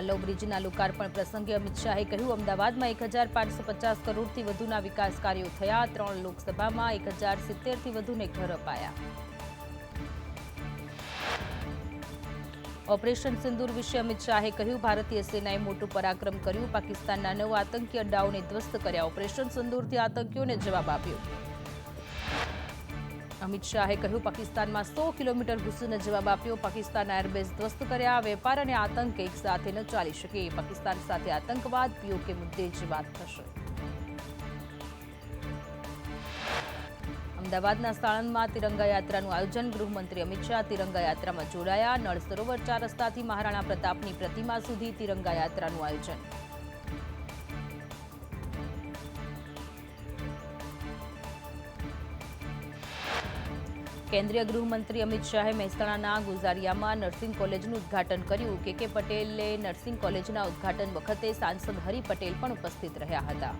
પલ્લવ બ્રિજના લોકાર્પણ પ્રસંગે અમિત શાહે કહ્યું, અમદાવાદમાં 1550 કરોડથી વધુના વિકાસ કાર્યો થયા, 3 લોકસભામાં 1070થી વધુને ઘર અપાયા। ઓપરેશન સિંદૂર વિશે અમિત શાહે કહ્યું, ભારતીય સેનાએ મોટું પરાક્રમ કર્યું, પાકિસ્તાનના 9 આતંકી અડ્ડાઓને ધ્વસ્ત કર્યા। ઓપરેશન સિંદૂરથી આતંકીઓને જવાબ આપ્યો। અમિત શાહે કહ્યું, પાકિસ્તાનમાં 100 કિલોમીટર ઘૂસીને જવાબ આપ્યો, પાકિસ્તાનના એરબેઝ ધ્વસ્ત કર્યા। વેપાર અને આતંક એક સાથે ન ચાલી શકે, પાકિસ્તાન સાથે આતંકવાદ પીઓકે મુદ્દે જ વાત થશે। અમદાવાદના સાણંદમાં તિરંગા યાત્રાનું આયોજન, ગૃહમંત્રી અમિત શાહ તિરંગા યાત્રામાં જોડાયા। નળ સરોવર 4 રસ્તાથી મહારાણા પ્રતાપની પ્રતિમા સુધી તિરંગા યાત્રાનું આયોજન। કેન્દ્રીય ગૃહમંત્રી અમિત શાહે મહેસાણાના ગુજારિયામાં નર્સિંગ કોલેજનું ઉદ્ઘાટન કર્યું। કે પટેલે નર્સિંગ કોલેજના ઉદ્ઘાટન વખતે સાંસદ હરિ પટેલ પણ ઉપસ્થિત રહ્યા હતા।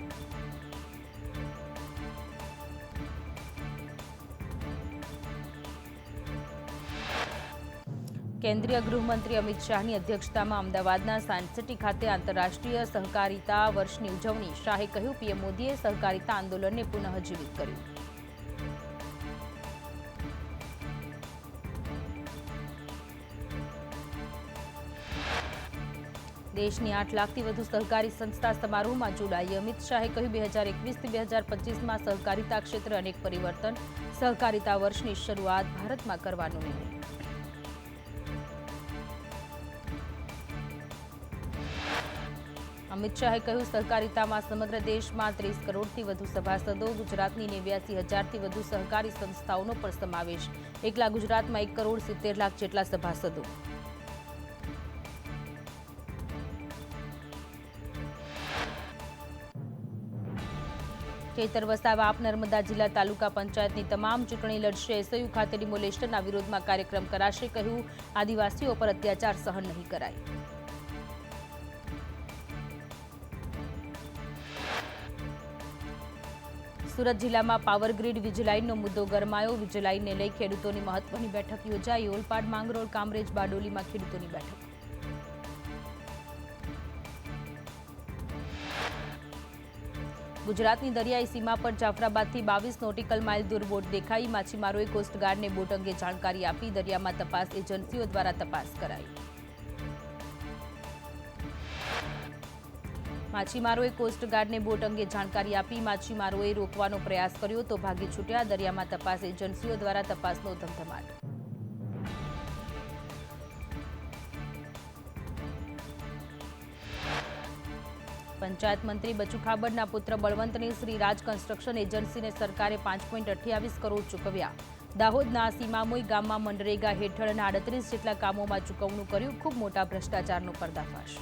કેન્દ્રીય ગૃહમંત્રી અમિત શાહની અધ્યક્ષતામાં અમદાવાદના સાયન્સ સિટી ખાતે આંતરરાષ્ટ્રીય સહકારિતા વર્ષની ઉજવણી। શાહે કહ્યું, પીએમ મોદીએ સહકારિતા આંદોલનને પુનઃજીવિત કર્યું। દેશની 8 લાખથી વધુ સહકારી સંસ્થા સમારોહમાં જોડાઈ। અમિત શાહે કહ્યું, 2021થી 2025માં સહકારિતા ક્ષેત્રે અનેક પરિવર્તન, સહકારિતા વર્ષની શરૂઆત ભારતમાં કરવાનો નિર્ણય। અમિત શાહે કહ્યું, સહકારિતામાં સમગ્ર દેશમાં 30 કરોડથી વધુ સભાસદો, ગુજરાતની 89,000થી વધુ સહકારી સંસ્થાઓનો પણ સમાવેશ। એકલા ગુજરાતમાં 1 કરોડ 70 લાખ જેટલા સભાસદો। ચૈતર વસાવા આપ નર્મદા જિલ્લા તાલુકા પંચાયતની તમામ ચૂંટણી લડશે। એસયુ ખાતે ડિમોલેશનના વિરોધમાં કાર્યક્રમ કરાશે। કહ્યું, આદિવાસીઓ પર અત્યાચાર સહન નહીં કરાય। સુરત જિલ્લામાં પાવર ગ્રીડ વીજલાઇનનો મુદ્દો ગરમાયો। વીજલાઇનને લઈ ખેડૂતોની મહત્વની બેઠક યોજાઈ। ઓલપાડ, માંગરોળ, કામરેજ, બારડોલીમાં ખેડૂતોની બેઠક। ગુજરાતની દરિયાઈ સીમા પર જાફરાબાદથી 22 નોટિકલ માઇલ દૂર બોટ દેખાઈ। માછીમારોએ કોસ્ટગાર્ડને બોટ અંગે જાણકારી આપી। દરિયામાં તપાસ એજન્સીઓ દ્વારા તપાસ કરાઈ। માછીમારોએ કોસ્ટગાર્ડને બોટ અંગે જાણકારી આપી। માછીમારોએ રોકવાનો પ્રયાસ કર્યો તો ભાગી છૂટ્યા। દરિયામાં તપાસ એજન્સીઓ દ્વારા તપાસનો ધમધમાટ। પંચાયત મંત્રી બચુ ખાબડના પુત્ર બળવંતની શ્રી રાજ કન્સ્ટ્રક્શન એજન્સીને સરકારે 5.28 કરોડ ચૂકવ્યા। દાહોદના સીમામોઈ ગામમાં મનરેગા હેઠળના 38 જેટલા કામોમાં ચૂકવણું કર્યું। ખૂબ મોટા ભ્રષ્ટાચારનો પર્દાફાશ।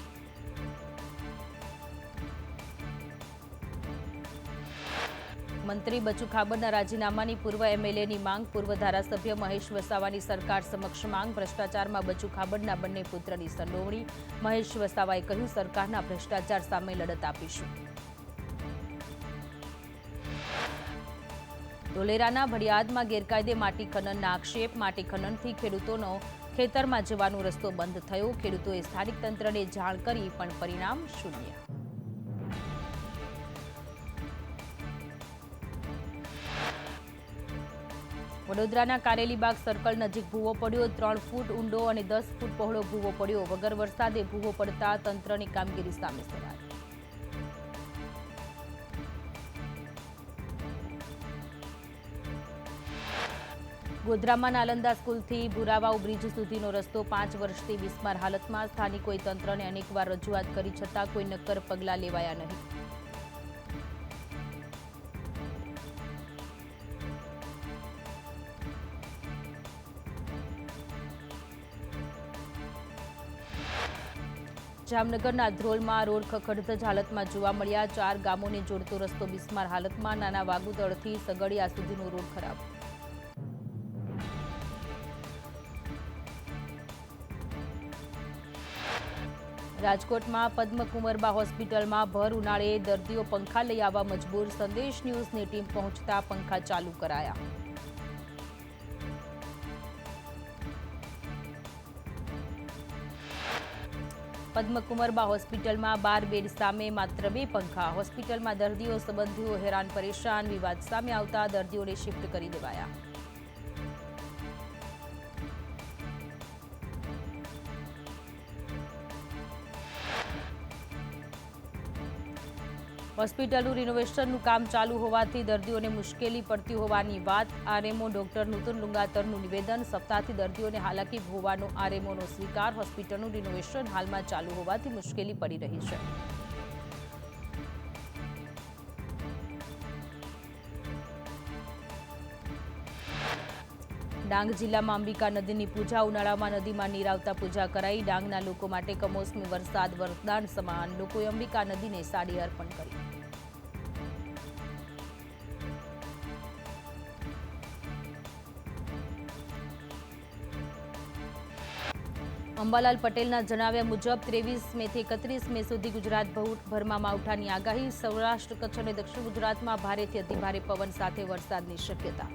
મંત્રી બચુ ખાબડના રાજીનામાની પૂર્વ એમએલએની માંગ। પૂર્વ ધારાસભ્ય મહેશ વસાવાની સરકાર સમક્ષ માંગ। ભ્રષ્ટાચારમાં બચુ ખાબડના બંને પુત્રની સંડોવણી। મહેશ વસાવાએ કહ્યું, સરકારના ભ્રષ્ટાચાર સામે લડત આપીશું। ધોલેરાના ભડિયાદમાં ગેરકાયદે માટી ખનનના આક્ષેપ। માટી ખનનથી ખેડૂતોનો ખેતરમાં જવાનો રસ્તો બંધ થયો। ખેડૂતોએ સ્થાનિક તંત્રને જાણ કરી પણ પરિણામ શૂન્ય। વડોદરાના કારેલીબાગ સર્કલ નજીક ભૂવો પડ્યો। 3 ફૂટ ઊંડો અને 10 ફૂટ પહોળો ભૂવો પડ્યો। વગર વરસાદે ભૂવો પડતા તંત્રની કામગીરી સામે સવાલ। ગોધરામાં નાલંદા સ્કૂલથી ભુરાવાવ બ્રિજ સુધીનો રસ્તો 5 વર્ષથી બિસ્માર હાલતમાં। સ્થાનિકોએ તંત્રને અનેકવાર રજૂઆત કરી છતાં કોઈ નક્કર પગલાં લેવાયા નહીં। જામનગરના ધ્રોલમાં રોડ ખખડધજ હાલતમાં જોવા મળ્યા। 4 ગામોને જોડતો રસ્તો બિસ્માર હાલતમાં। નાના વાગુદળથી સગડિયા સુધીનો રોડ ખરાબ। રાજકોટમાં પદ્મકુંવરબા હોસ્પિટલમાં ભર ઉનાળે દર્દીઓ પંખા લઈ આવવા મજબૂર। સંદેશ ન્યૂઝની ટીમ પહોંચતા પંખા ચાલુ કરાયા। પદ્મકુમારબા હોસ્પિટલમાં 12 બેડ સામે માત્ર 2 પંખા. હોસ્પિટલમાં દર્દીઓ સંબંધીઓ હેરાન પરેશાન. વિવાદ સામે આવતા દર્દીઓને શિફ્ટ કરી દેવાયા. હોસ્પિટલનું રિનોવેશનનું કામ ચાલુ હોવાથી દર્દીઓને મુશ્કેલી પડતી હોવાની વાત. આરએમઓ ડોક્ટર નૂતન લુંગાતરનું નિવેદન. સપ્તાહથી દર્દીઓને હાલાકી ભોગવવાનો આરએમઓનો સ્વીકાર. હોસ્પિટલનું રિનોવેશન હાલમાં ચાલુ હોવાથી મુશ્કેલી પડી રહી છે. ડાંગ જિલ્લામાં અંબિકા નદીની પૂજા. ઉનાળામાં નદીમાં નીર આવતા પૂજા કરાઈ. ડાંગના લોકો માટે કમોસમી વરસાદ વરદાન સમાન. લોકોએ અંબિકા નદીને સાડી અર્પણ કરી. અંબાલાલ પટેલના જણાવ્યા મુજબ 23 મેથી 31 મે સુધી ગુજરાતભરમાં માવઠાની આગાહી. સૌરાષ્ટ્ર, કચ્છ અને દક્ષિણ ગુજરાતમાં ભારેથી અતિભારે પવન સાથે વરસાદની શક્યતા.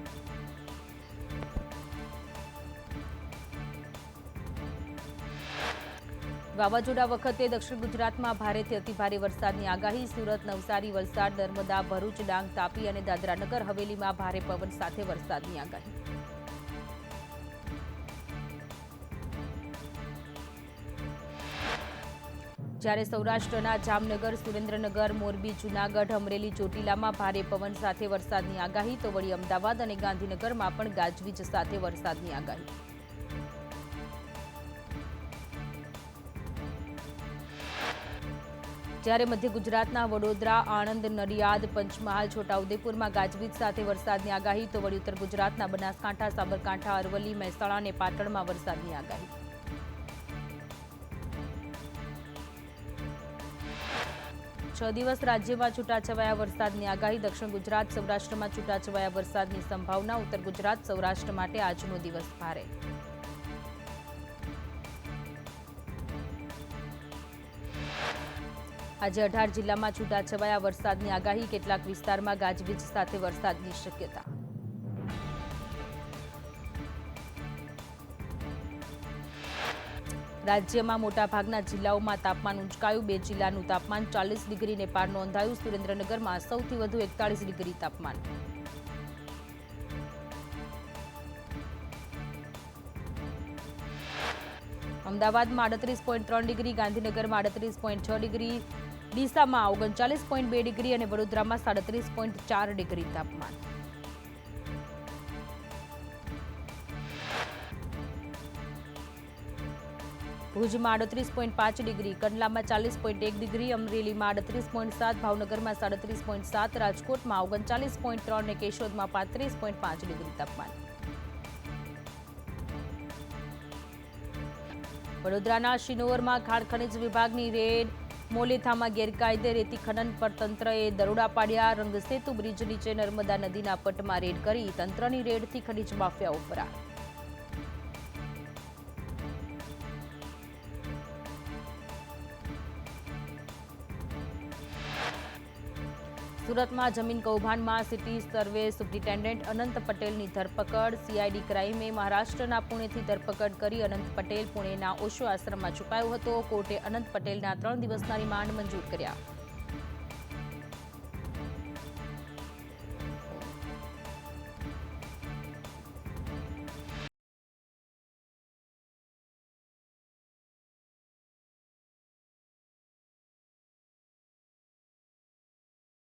વાવાઝોડા વખતે દક્ષિણ ગુજરાતમાં ભારેથી અતિભારે વરસાદની આગાહી. સુરત, નવસારી, વલસાડ, નર્મદા, ભરૂચ, ડાંગ, તાપી અને દાદરાનગર હવેલીમાં ભારે પવન સાથે વરસાદની આગાહી. જ્યારે સૌરાષ્ટ્રના જામનગર, સુરેન્દ્રનગર, મોરબી, જૂનાગઢ, અમરેલી, ચોટીલામાં ભારે પવન સાથે વરસાદની આગાહી. તો વળી અમદાવાદ અને ગાંધીનગરમાં પણ ગાજવીજ સાથે વરસાદની આગાહી. જ્યારે મધ્ય ગુજરાતના વડોદરા, આણંદ, નડિયાદ, પંચમહાલ, છોટાઉદેપુરમાં ગાજવીજ સાથે વરસાદની આગાહી. તો વળી ઉત્તર ગુજરાતના બનાસકાંઠા, સાબરકાંઠા, અરવલ્લી, મહેસાણા અને પાટણમાં વરસાદની આગાહી. છ દિવસ રાજ્યમાં છૂટાછવાયા વરસાદની આગાહી. દક્ષિણ ગુજરાત, સૌરાષ્ટ્રમાં છૂટાછવાયા વરસાદની સંભાવના. ઉત્તર ગુજરાત, સૌરાષ્ટ્ર માટે આજનો દિવસ ભારે. આજે 18 જિલ્લામાં છૂટાછવાયા વરસાદની આગાહી. કેટલાક વિસ્તારમાં ગાજવીજ સાથે વરસાદની શક્યતા. રાજ્યમાં મોટાભાગના જિલ્લાઓમાં તાપમાન ઊંચકાયું. 2 જિલ્લાનું તાપમાન 40 ડિગ્રીને પાર નોંધાયું. સુરેન્દ્રનગરમાં સૌથી વધુ 41 ડિગ્રી તાપમાન. અમદાવાદમાં 38.3 ડિગ્રી, ગાંધીનગરમાં 38.6 ડિગ્રી, ડીસામાં 39.2 ડિગ્રી અને વડોદરામાં 37.4 ડિગ્રી તાપમાન. ભુજમાં 38.5 ડિગ્રી, કંડલામાં 40.1 ડિગ્રી, અમરેલીમાં 38.7, ભાવનગરમાં 37.7, રાજકોટમાં 39.3 અને કેશોદમાં 35.5 ડિગ્રી તાપમાન. વડોદરાના શિનોરમાં ખાણ ખનિજ વિભાગની રેડ. મોલેથામાં ગેરકાયદે રેતી ખનન પર તંત્રએ દરોડા પાડ્યા. રંગસેતુ બ્રિજ નીચે નર્મદા નદીના પટમાં રેડ કરી. તંત્રની રેડથી ખનિજ માફિયાઓ ફરાર. સુરતમાં જમીન કૌભાંડમાં સિટી સર્વે સુપ્રિન્ટેન્ડન્ટ અનંત પટેલની ધરપકડ. સીઆઈડી ક્રાઇમે મહારાષ્ટ્રના પુણેથી ધરપકડ કરી. અનંત પટેલ પુણેના ઓશો આશ્રમમાં છુપાયો હતો. કોર્ટે અનંત પટેલના 3 દિવસના રિમાન્ડ મંજૂર કર્યા.